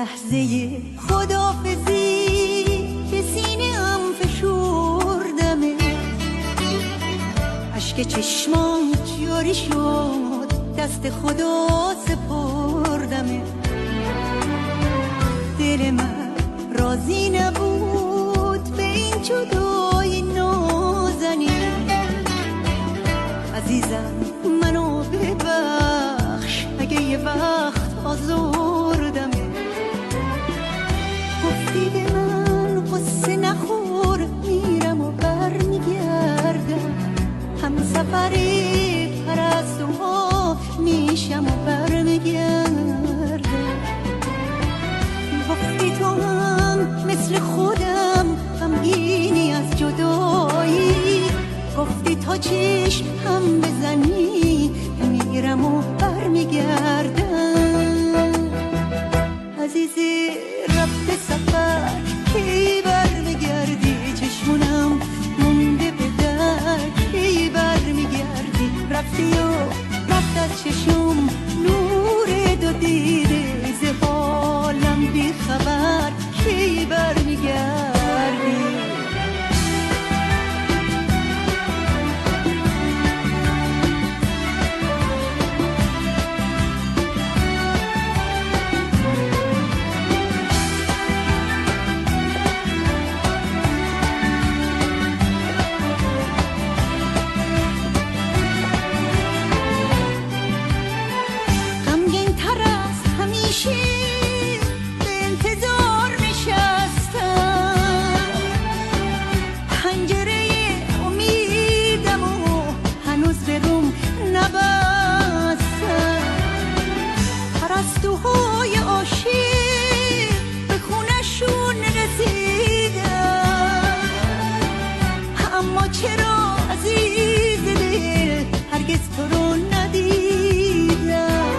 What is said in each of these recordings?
لحظه خداحافظی که سینه ام فشردمه، اشک چشمام جاری شد دست خدا سپردمه. دل من راضی نبود به این جدای نازنین. عزیزم منو ببخش اگه یه وقت آزردمه. گفتی به من قصه نخور میرم و برمیگردم، هم سفری پرستوها میشم و برمیگردم. گفتی تو هم مثل خودم غمگینی از جدایی، گفتی تا چشم هم بزنی میرم و برمیگردم. عزیزی رفته سفر کی برمیگردی؟ چشمونم مونده به در کی برمیگردی؟ رفتی و رفت از چشم نور دو دیده، ز حالم بی خبر کی برمیگردی؟ پرستوهای عاشق به خونشون رسیدن، اما چرا عزیز دل هرگز تو رو ندیدن؟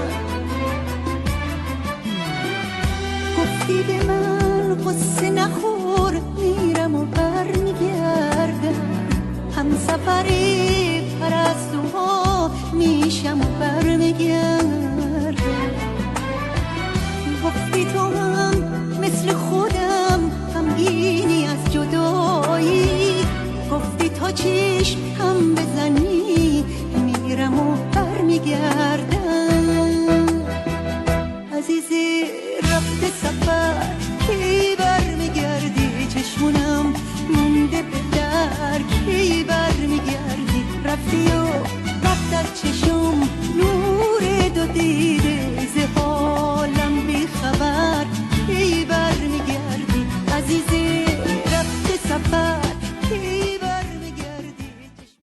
گفتی به من قصه نخور میرم و برمیگردم، هم سفری پرستوها میشم و برمیگردم. گفتی تو هم مثل خودم غمگینی از جدایی، گفتی تا چشم هم بزنی میرم و برمیگردم. عزیزی رفته سفر کی برمیگردی؟ چشمونم مونده به در کی برمیگردی؟ رفتی و رفت از چشم نور دو دیده، ز